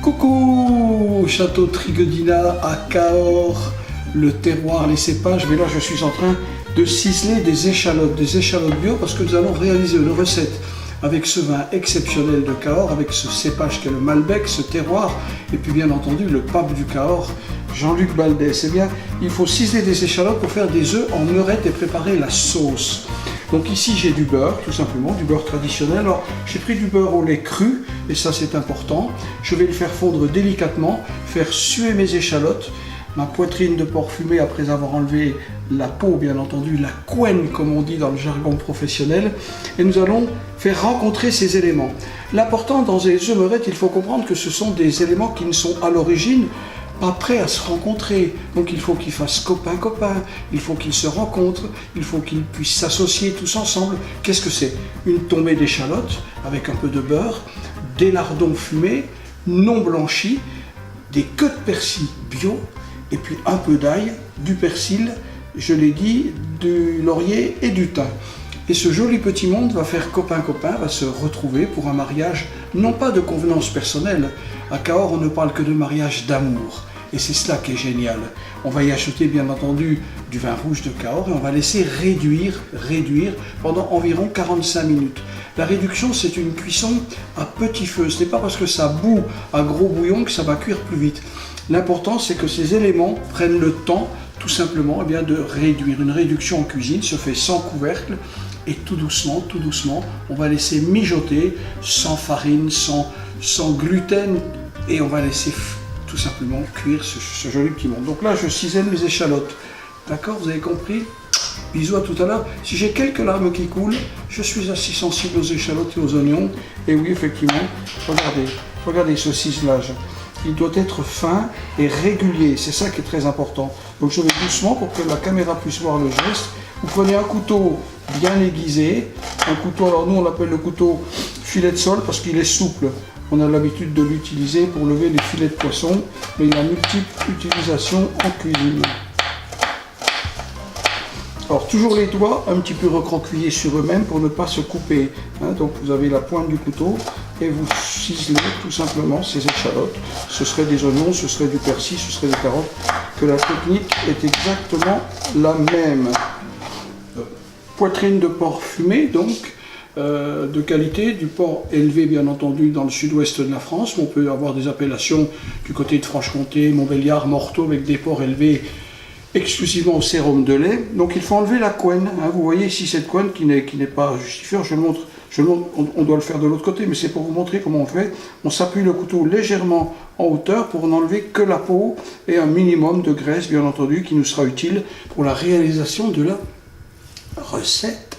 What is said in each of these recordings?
Coucou, Château Triguedina à Cahors, le terroir, les cépages. Mais là, je suis en train de ciseler des échalotes bio, parce que nous allons réaliser une recette avec ce vin exceptionnel de Cahors, avec ce cépage qu'est le Malbec, ce terroir, et puis bien entendu le pape du Cahors, Jean-Luc Baldès. Eh bien, il faut ciseler des échalotes pour faire des œufs en meurette et préparer la sauce. Donc ici j'ai du beurre, tout simplement, du beurre traditionnel. Alors j'ai pris du beurre au lait cru, et ça c'est important. Je vais le faire fondre délicatement, faire suer mes échalotes, ma poitrine de porc fumé après avoir enlevé la peau, bien entendu, la couenne comme on dit dans le jargon professionnel. Et nous allons faire rencontrer ces éléments. L'important dans les œufs meurettes, il faut comprendre que ce sont des éléments qui ne sont à l'origine pas prêts à se rencontrer. Donc il faut qu'ils fassent copain-copain, il faut qu'ils se rencontrent, il faut qu'ils puissent s'associer tous ensemble. Qu'est-ce que c'est? Une tombée d'échalotes avec un peu de beurre, des lardons fumés, non blanchis, des queues de persil bio, et puis un peu d'ail, du persil, je l'ai dit, du laurier et du thym. Et ce joli petit monde va faire copain-copain, va se retrouver pour un mariage, non pas de convenance personnelle. À Cahors, on ne parle que de mariage d'amour. Et c'est cela qui est génial. On va y ajouter bien entendu du vin rouge de Cahors et on va laisser réduire pendant environ 45 minutes. La réduction, c'est une cuisson à petit feu. Ce n'est pas parce que ça bout à gros bouillon que ça va cuire plus vite. L'important, c'est que ces éléments prennent le temps, tout simplement, eh bien, de réduire. Une réduction en cuisine se fait sans couvercle et tout doucement, on va laisser mijoter, sans farine, sans gluten, et on va laisser tout simplement cuire ce joli petit monde. Donc là, je cisèle mes échalotes. D'accord, vous avez compris? Bisous, à tout à l'heure. Si j'ai quelques larmes qui coulent, je suis assez sensible aux échalotes et aux oignons. Et oui, effectivement, regardez ce ciselage. Il doit être fin et régulier, c'est ça qui est très important. Donc je vais doucement pour que la caméra puisse voir le geste. Vous prenez un couteau bien aiguisé, un couteau, alors nous on l'appelle le couteau filet de sol parce qu'il est souple. On a l'habitude de l'utiliser pour lever les filets de poisson, mais il y a multiples utilisations en cuisine. Alors toujours les doigts un petit peu recroquevillés sur eux-mêmes pour ne pas se couper. Donc vous avez la pointe du couteau et vous ciselez tout simplement ces échalotes. Ce serait des oignons, ce serait du persil, ce serait des carottes. Que la technique est exactement la même. Poitrine de porc fumé donc. De qualité, du porc élevé bien entendu dans le sud-ouest de la France. On peut avoir des appellations du côté de Franche-Comté, Montbéliard, Morteau avec des porcs élevés exclusivement au sérum de lait. Donc il faut enlever la couenne. Vous voyez ici cette couenne qui n'est pas justifiée. Je le montre, on doit le faire de l'autre côté, mais c'est pour vous montrer comment on fait. On s'appuie le couteau légèrement en hauteur pour n'enlever que la peau et un minimum de graisse bien entendu qui nous sera utile pour la réalisation de la recette.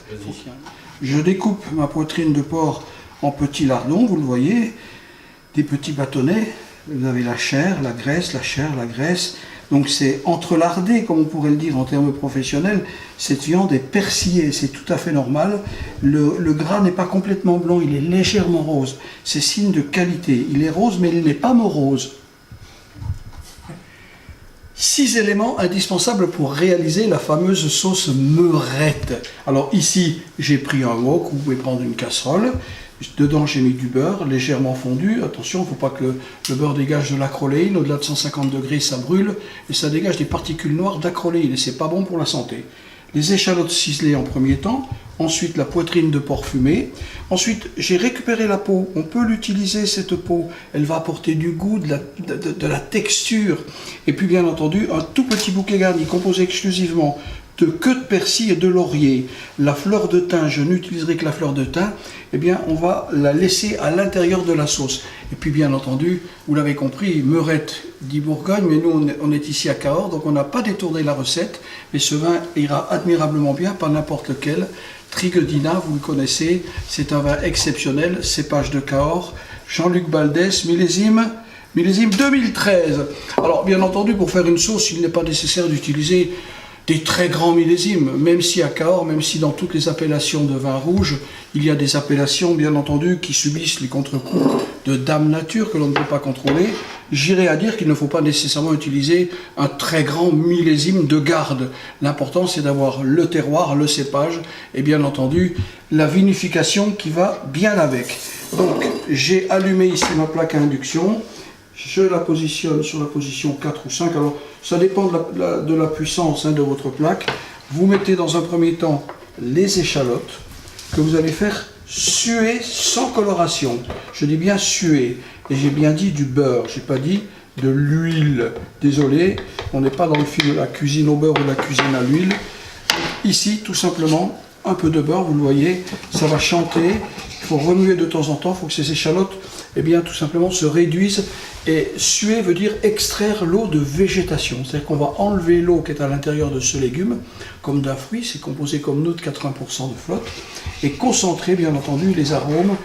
Je découpe ma poitrine de porc en petits lardons, vous le voyez, des petits bâtonnets. Vous avez la chair, la graisse, la chair, la graisse. Donc c'est entrelardé, comme on pourrait le dire en termes professionnels. Cette viande est persillée, c'est tout à fait normal. Le gras n'est pas complètement blanc, il est légèrement rose. C'est signe de qualité. Il est rose, mais il n'est pas morose. 6 éléments indispensables pour réaliser la fameuse sauce meurette. Alors ici, j'ai pris un wok, vous pouvez prendre une casserole. Dedans, j'ai mis du beurre légèrement fondu. Attention, il ne faut pas que le beurre dégage de l'acroléine. Au-delà de 150 degrés, ça brûle et ça dégage des particules noires d'acroléine et c'est pas bon pour la santé. Les échalotes ciselées en premier temps, ensuite la poitrine de porc fumée. Ensuite, j'ai récupéré la peau. On peut l'utiliser, cette peau. Elle va apporter du goût, de la texture. Et puis, bien entendu, un tout petit bouquet garni composé exclusivement de queue de persil et de laurier. La fleur de thym, je n'utiliserai que la fleur de thym, eh bien on va la laisser à l'intérieur de la sauce. Et puis bien entendu, vous l'avez compris, Meurette dit Bourgogne, mais nous on est ici à Cahors, donc on n'a pas détourné la recette, mais ce vin ira admirablement bien, pas n'importe lequel. Triguedina, vous le connaissez, c'est un vin exceptionnel, cépage de Cahors, Jean-Luc Baldès, millésime 2013. Alors bien entendu, pour faire une sauce, il n'est pas nécessaire d'utiliser des très grands millésimes, même si à Cahors, même si dans toutes les appellations de vin rouge, il y a des appellations, bien entendu, qui subissent les contre-coups de Dame Nature que l'on ne peut pas contrôler, j'irai à dire qu'il ne faut pas nécessairement utiliser un très grand millésime de garde. L'important, c'est d'avoir le terroir, le cépage, et bien entendu, la vinification qui va bien avec. Donc, j'ai allumé ici ma plaque à induction. Je la positionne sur la position 4 ou 5. Alors, ça dépend de la puissance de votre plaque. Vous mettez dans un premier temps les échalotes que vous allez faire suer sans coloration. Je dis bien suer. Et j'ai bien dit du beurre. Je n'ai pas dit de l'huile. Désolé, on n'est pas dans le film de la cuisine au beurre ou de la cuisine à l'huile. Ici, tout simplement, un peu de beurre, vous le voyez, ça va chanter. Il faut remuer de temps en temps, il faut que ces échalotes, eh bien, tout simplement se réduisent. Et suer veut dire extraire l'eau de végétation. C'est-à-dire qu'on va enlever l'eau qui est à l'intérieur de ce légume, comme d'un fruit, c'est composé comme nous de 80% de flotte, et concentrer, bien entendu, les arômes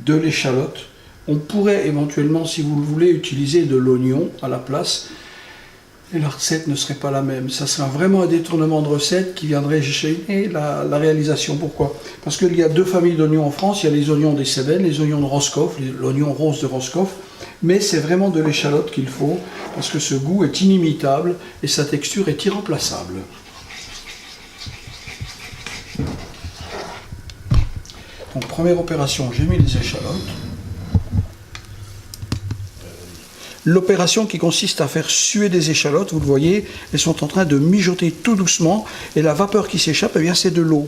de l'échalote. On pourrait éventuellement, si vous le voulez, utiliser de l'oignon à la place. Et la recette ne serait pas la même. Ça serait vraiment un détournement de recette qui viendrait gêner la réalisation. Pourquoi? Parce qu'il y a deux familles d'oignons en France. Il y a les oignons des Cévennes, les oignons de Roscoff, l'oignon rose de Roscoff. Mais c'est vraiment de l'échalote qu'il faut, parce que ce goût est inimitable et sa texture est irremplaçable. Donc première opération, j'ai mis les échalotes. L'opération qui consiste à faire suer des échalotes, vous le voyez, elles sont en train de mijoter tout doucement et la vapeur qui s'échappe, eh bien c'est de l'eau.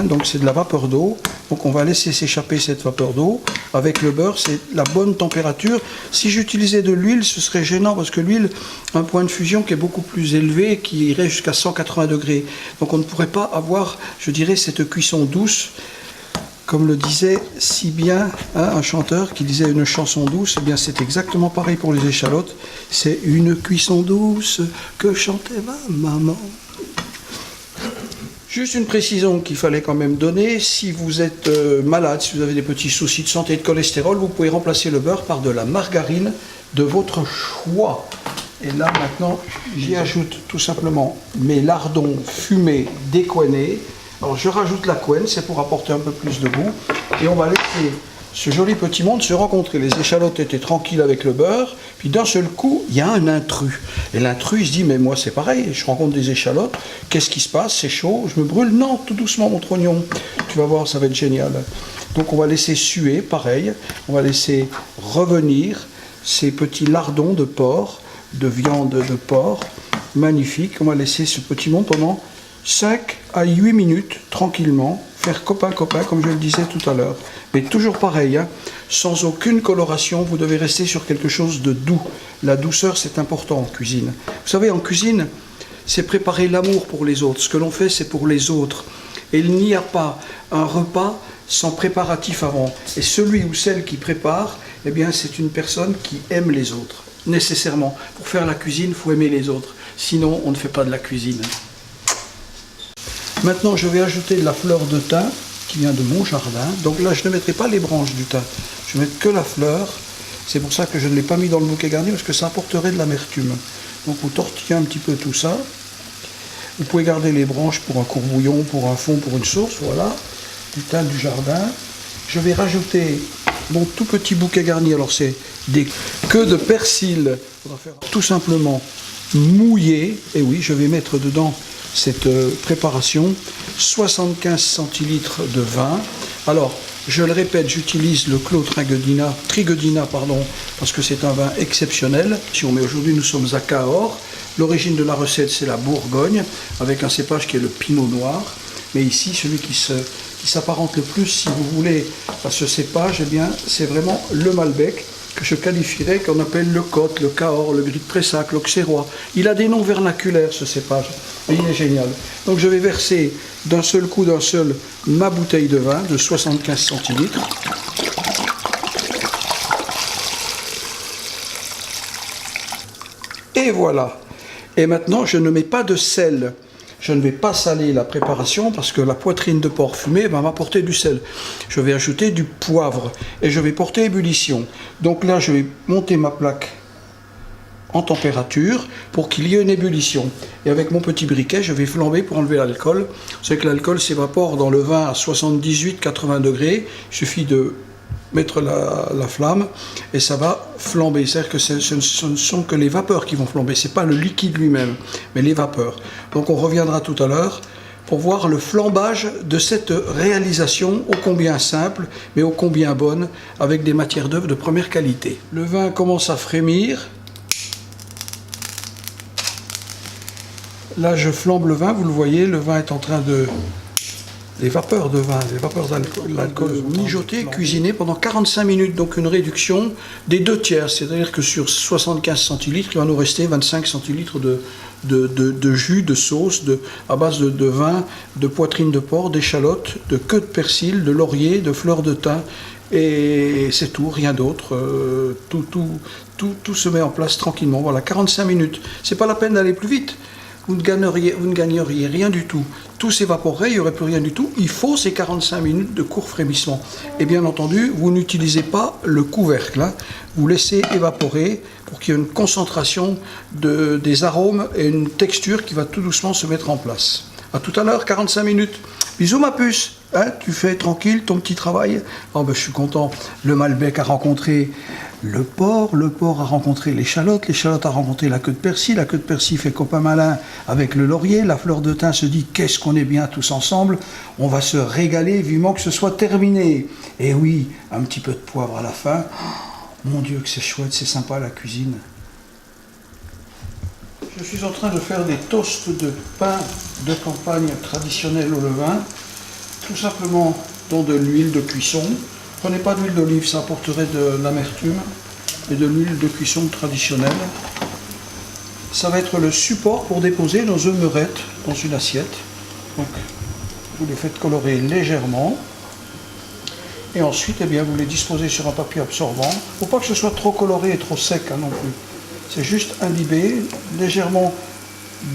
Donc c'est de la vapeur d'eau. Donc on va laisser s'échapper cette vapeur d'eau. Avec le beurre, c'est la bonne température. Si j'utilisais de l'huile, ce serait gênant parce que l'huile a un point de fusion qui est beaucoup plus élevé, qui irait jusqu'à 180 degrés. Donc on ne pourrait pas avoir, je dirais, cette cuisson douce. Comme le disait si bien un chanteur qui disait une chanson douce, eh bien c'est exactement pareil pour les échalotes. C'est une cuisson douce que chantait ma maman. Juste une précision qu'il fallait quand même donner, si vous êtes malade, si vous avez des petits soucis de santé et de cholestérol, vous pouvez remplacer le beurre par de la margarine de votre choix. Et là maintenant, j'y ajoute tout simplement mes lardons fumés décoinés. Alors je rajoute la couenne, c'est pour apporter un peu plus de goût. Et on va laisser ce joli petit monde se rencontrer. Les échalotes étaient tranquilles avec le beurre. Puis d'un seul coup, il y a un intrus. Et l'intrus, il se dit, mais moi c'est pareil, je rencontre des échalotes. Qu'est-ce qui se passe? C'est chaud, je me brûle. Non, tout doucement mon trognon. Tu vas voir, ça va être génial. Donc on va laisser suer, pareil. On va laisser revenir ces petits lardons de porc, de viande de porc. Magnifique. On va laisser ce petit monde pendant 5 à 8 minutes, tranquillement, faire copain-copain, comme je le disais tout à l'heure. Mais toujours pareil, sans aucune coloration, vous devez rester sur quelque chose de doux. La douceur, c'est important en cuisine. Vous savez, en cuisine, c'est préparer l'amour pour les autres. Ce que l'on fait, c'est pour les autres. Et il n'y a pas un repas sans préparatif avant. Et celui ou celle qui prépare, eh bien, c'est une personne qui aime les autres, nécessairement. Pour faire la cuisine, il faut aimer les autres. Sinon, on ne fait pas de la cuisine. Maintenant, je vais ajouter de la fleur de thym qui vient de mon jardin. Donc là, je ne mettrai pas les branches du thym. Je vais mettre que la fleur. C'est pour ça que je ne l'ai pas mis dans le bouquet garni, parce que ça apporterait de l'amertume. Donc vous tortillez un petit peu tout ça. Vous pouvez garder les branches pour un courbouillon, pour un fond, pour une sauce. Voilà, du thym du jardin. Je vais rajouter mon tout petit bouquet garni. Alors c'est des queues de persil. Il faudra faire tout simplement mouiller. Et oui, je vais mettre dedans cette préparation, 75 centilitres de vin. Alors, Je le répète, j'utilise le Clos Trigodina, parce que c'est un vin exceptionnel. Mais aujourd'hui, nous sommes à Cahors. L'origine de la recette, c'est la Bourgogne, avec un cépage qui est le Pinot Noir. Mais ici, celui qui s'apparente le plus, si vous voulez, à ce cépage, eh bien, c'est vraiment le Malbec, que je qualifierais, qu'on appelle le Côte, le Cahors, le Gris de Pressac, l'Auxerrois. Il a des noms vernaculaires, ce cépage, et il est génial. Donc je vais verser d'un seul coup, ma bouteille de vin de 75 centilitres. Et voilà. Et maintenant, je ne mets pas de sel. Je ne vais pas saler la préparation parce que la poitrine de porc fumée va m'apporter du sel. Je vais ajouter du poivre et je vais porter ébullition. Donc là, je vais monter ma plaque en température pour qu'il y ait une ébullition. Et avec mon petit briquet, je vais flamber pour enlever l'alcool. Vous savez que l'alcool s'évapore dans le vin à 78-80 degrés. Il suffit de mettre la flamme et ça va flamber. C'est-à-dire que ce ne sont que les vapeurs qui vont flamber, ce n'est pas le liquide lui-même, mais les vapeurs. Donc on reviendra tout à l'heure pour voir le flambage de cette réalisation ô combien simple, mais ô combien bonne, avec des matières d'œuvre de première qualité. Le vin commence à frémir. Là je flambe le vin, vous le voyez, le vin est en train de... Les vapeurs de vin, les vapeurs d'alcool mijoter, cuisiner pendant 45 minutes, donc une réduction des 2/3, c'est-à-dire que sur 75 centilitres, il va nous rester 25 centilitres de jus, de sauce, à base de vin, de poitrine de porc, d'échalotes, de queue de persil, de laurier, de fleurs de thym, et c'est tout, rien d'autre. Tout se met en place tranquillement. Voilà, 45 minutes. C'est pas la peine d'aller plus vite. Vous ne gagneriez rien du tout. Tout s'évaporerait, il n'y aurait plus rien du tout. Il faut ces 45 minutes de court frémissement. Et bien entendu, vous n'utilisez pas le couvercle. Hein. Vous laissez évaporer pour qu'il y ait une concentration des arômes et une texture qui va tout doucement se mettre en place. A tout à l'heure, 45 minutes. Bisous ma puce. Hein, tu fais tranquille ton petit travail. Oh ben, je suis content. Le Malbec a rencontré le porc a rencontré l'échalote a rencontré la queue de persil fait copain malin avec le laurier, la fleur de thym se dit qu'est-ce qu'on est bien tous ensemble, on va se régaler vivement que ce soit terminé. Et oui, un petit peu de poivre à la fin. Oh, mon Dieu que c'est chouette, c'est sympa la cuisine. Je suis en train de faire des toasts de pain de campagne traditionnel au levain, tout simplement dans de l'huile de cuisson. Prenez pas d'huile d'olive, ça apporterait de l'amertume, et de l'huile de cuisson traditionnelle. Ça va être le support pour déposer nos œufs meurettes dans une assiette. Donc, vous les faites colorer légèrement. Et ensuite, eh bien, vous les disposez sur un papier absorbant. Il ne faut pas que ce soit trop coloré et trop sec hein, non plus. C'est juste imbibé, légèrement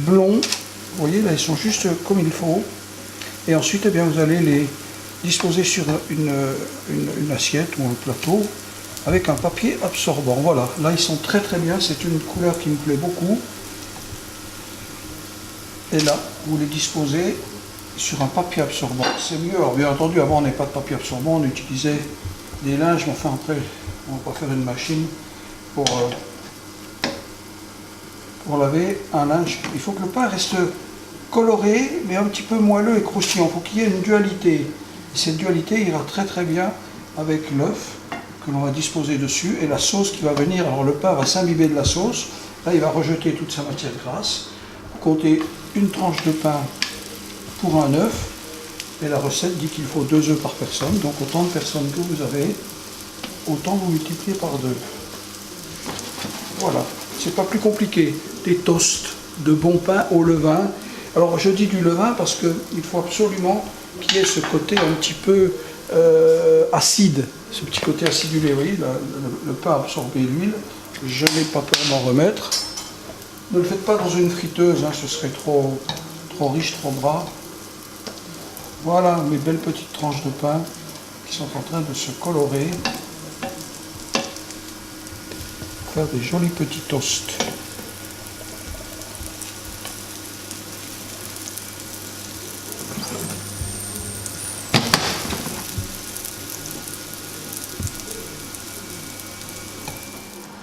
blond. Vous voyez, là, ils sont juste comme il faut. Et ensuite, eh bien, vous allez les disposer sur une assiette ou un plateau avec un papier absorbant. Voilà, là ils sont très très bien, c'est une couleur qui me plaît beaucoup. Et là, vous les disposez sur un papier absorbant. C'est mieux, alors bien entendu, avant on n'avait pas de papier absorbant, on utilisait des linges, mais enfin après, on ne va pas faire une machine pour laver un linge. Il faut que le pain reste coloré, mais un petit peu moelleux et croustillant. Il faut qu'il y ait une dualité. Cette dualité ira très très bien avec l'œuf que l'on va disposer dessus et la sauce qui va venir. Alors le pain va s'imbiber de la sauce, là il va rejeter toute sa matière grasse. Comptez une tranche de pain pour un œuf et la recette dit qu'il faut 2 œufs par personne, donc autant de personnes que vous avez, autant vous multipliez par 2. Voilà, c'est pas plus compliqué. Des toasts de bon pain au levain. Alors je dis du levain parce qu'il faut absolument qu'il y ait ce côté un petit peu acide, ce petit côté acidulé, vous voyez, le pain a absorbé l'huile, je n'ai pas peur d'en remettre. Ne le faites pas dans une friteuse, hein, ce serait trop riche, trop gras. Voilà mes belles petites tranches de pain qui sont en train de se colorer. Faire des jolis petits toasts.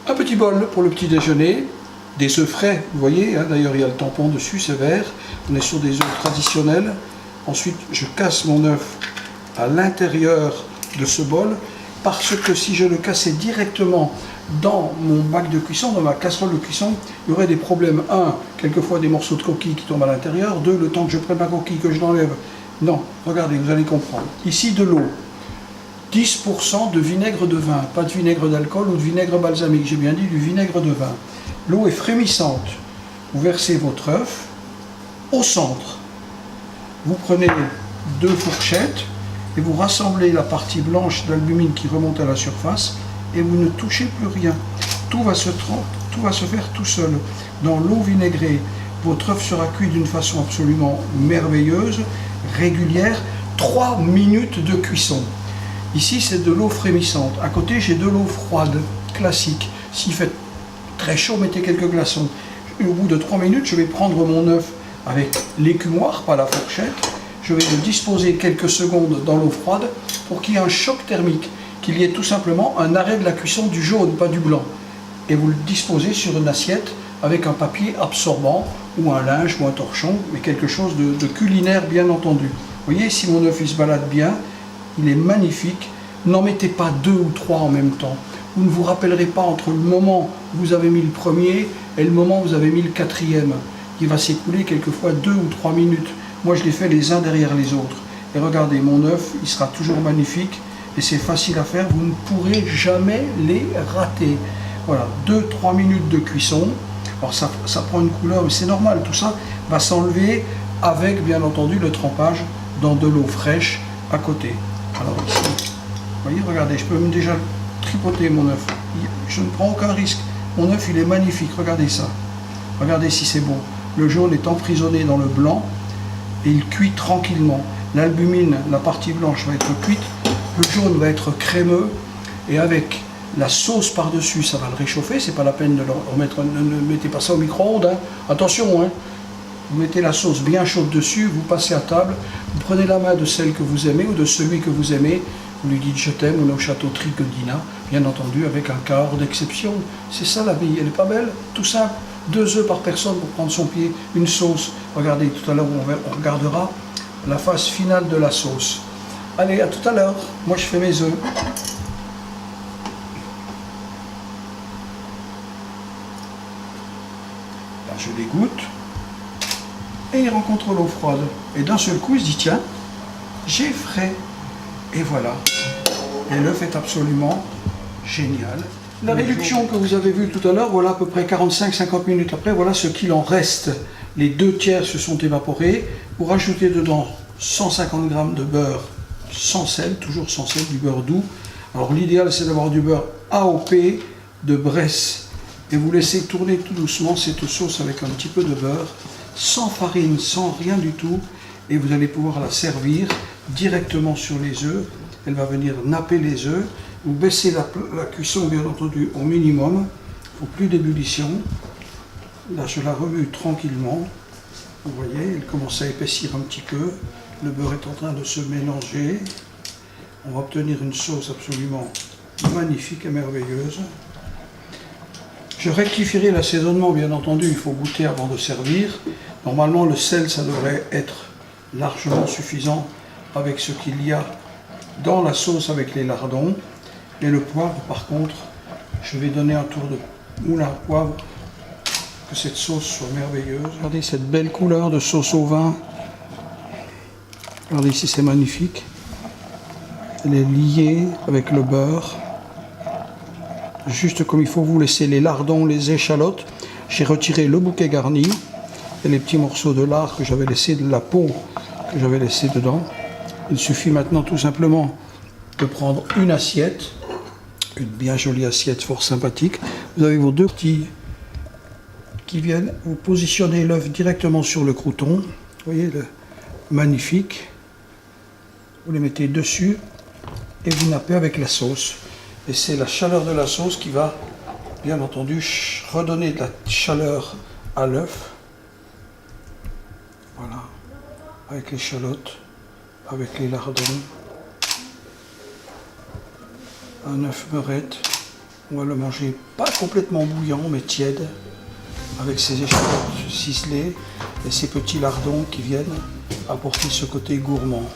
Un petit bol pour le petit déjeuner, des œufs frais, vous voyez, hein, d'ailleurs il y a le tampon dessus, c'est vert, on est sur des œufs traditionnels. Ensuite je casse mon œuf à l'intérieur de ce bol, parce que si je le cassais directement dans mon bac de cuisson, dans ma casserole de cuisson, il y aurait des problèmes. 1, quelquefois des morceaux de coquille qui tombent à l'intérieur. 2, le temps que je prenne ma coquille, que je l'enlève. Non, regardez, vous allez comprendre. Ici, de l'eau. 10% de vinaigre de vin, pas de vinaigre d'alcool ou de vinaigre balsamique, j'ai bien dit du vinaigre de vin. L'eau est frémissante. Vous versez votre œuf au centre. Vous prenez 2 fourchettes et vous rassemblez la partie blanche d'albumine qui remonte à la surface et vous ne touchez plus rien. Tout va se faire tout seul. Dans l'eau vinaigrée, votre œuf sera cuit d'une façon absolument merveilleuse, régulière. 3 minutes de cuisson. Ici, c'est de l'eau frémissante. À côté, j'ai de l'eau froide, classique. S'il fait très chaud, mettez quelques glaçons. Et au bout de 3 minutes, je vais prendre mon œuf avec l'écumoire, pas la fourchette. Je vais le disposer quelques secondes dans l'eau froide pour qu'il y ait un choc thermique, qu'il y ait tout simplement un arrêt de la cuisson du jaune, pas du blanc. Et vous le disposez sur une assiette avec un papier absorbant ou un linge ou un torchon, mais quelque chose de culinaire bien entendu. Vous voyez, si mon œuf il se balade bien, il est magnifique. N'en mettez pas 2 ou 3 en même temps. Vous ne vous rappellerez pas entre le moment où vous avez mis le premier et le moment où vous avez mis le quatrième. Il va s'écouler quelquefois 2 ou 3 minutes. Moi, je les fais les uns derrière les autres. Et regardez, mon œuf, il sera toujours magnifique et c'est facile à faire. Vous ne pourrez jamais les rater. Voilà, 2-3 minutes de cuisson. Alors ça prend une couleur, mais c'est normal. Tout ça va s'enlever avec, bien entendu, le trempage dans de l'eau fraîche à côté. Alors ici, vous voyez, regardez, je peux même déjà tripoter mon œuf. Je ne prends aucun risque. Mon œuf, il est magnifique. Regardez ça. Regardez si c'est beau. Le jaune est emprisonné dans le blanc et il cuit tranquillement. L'albumine, la partie blanche, va être cuite. Le jaune va être crémeux et avec la sauce par-dessus, ça va le réchauffer. C'est pas la peine de le remettre. Ne mettez pas ça au micro-ondes. Hein. Attention, hein. Vous mettez la sauce bien chaude dessus, vous passez à table, vous prenez la main de celle que vous aimez ou de celui que vous aimez, vous lui dites je t'aime, on est au château Trigodina, bien entendu avec un quart d'exception. C'est ça la vie, elle n'est pas belle, tout simple. 2 œufs par personne pour prendre son pied, une sauce. Regardez, tout à l'heure on regardera la phase finale de la sauce. Allez, à tout à l'heure, moi je fais mes œufs. Là je les goûte. Et il rencontre l'eau froide. Et d'un seul coup, il se dit, tiens, j'ai frais. Et voilà. Et l'œuf est absolument génial. La réduction que vous avez vue tout à l'heure, voilà à peu près 45-50 minutes après, voilà ce qu'il en reste. Les 2/3 se sont évaporés. Vous rajoutez dedans 150 g de beurre sans sel, toujours sans sel, du beurre doux. Alors l'idéal, c'est d'avoir du beurre AOP de Bresse. Et vous laissez tourner tout doucement cette sauce avec un petit peu de beurre, sans farine, sans rien du tout, et vous allez pouvoir la servir directement sur les œufs. Elle va venir napper les œufs. Vous baissez la cuisson, bien entendu, au minimum. Il ne faut plus d'ébullition. Là, je la remue tranquillement. Vous voyez, elle commence à épaissir un petit peu. Le beurre est en train de se mélanger. On va obtenir une sauce absolument magnifique et merveilleuse. Je rectifierai l'assaisonnement, bien entendu, il faut goûter avant de servir. Normalement, le sel, ça devrait être largement suffisant avec ce qu'il y a dans la sauce avec les lardons. Et le poivre, par contre, je vais donner un tour de moulin à poivre, que cette sauce soit merveilleuse. Regardez cette belle couleur de sauce au vin. Regardez ici, c'est magnifique. Elle est liée avec le beurre. Juste comme il faut, vous laissez les lardons, les échalotes. J'ai retiré le bouquet garni et les petits morceaux de lard que j'avais laissé, de la peau que j'avais laissé dedans. Il suffit maintenant tout simplement de prendre une assiette, une bien jolie assiette fort sympathique. Vous avez vos 2 petits qui viennent, vous positionnez l'œuf directement sur le crouton. Vous voyez, magnifique. Vous les mettez dessus et vous nappez avec la sauce. Et c'est la chaleur de la sauce qui va, bien entendu, redonner de la chaleur à l'œuf. Voilà, avec l'échalote, avec les lardons. Un œuf beurrette. On va le manger pas complètement bouillant, mais tiède, avec ces échalotes ciselées et ces petits lardons qui viennent apporter ce côté gourmand.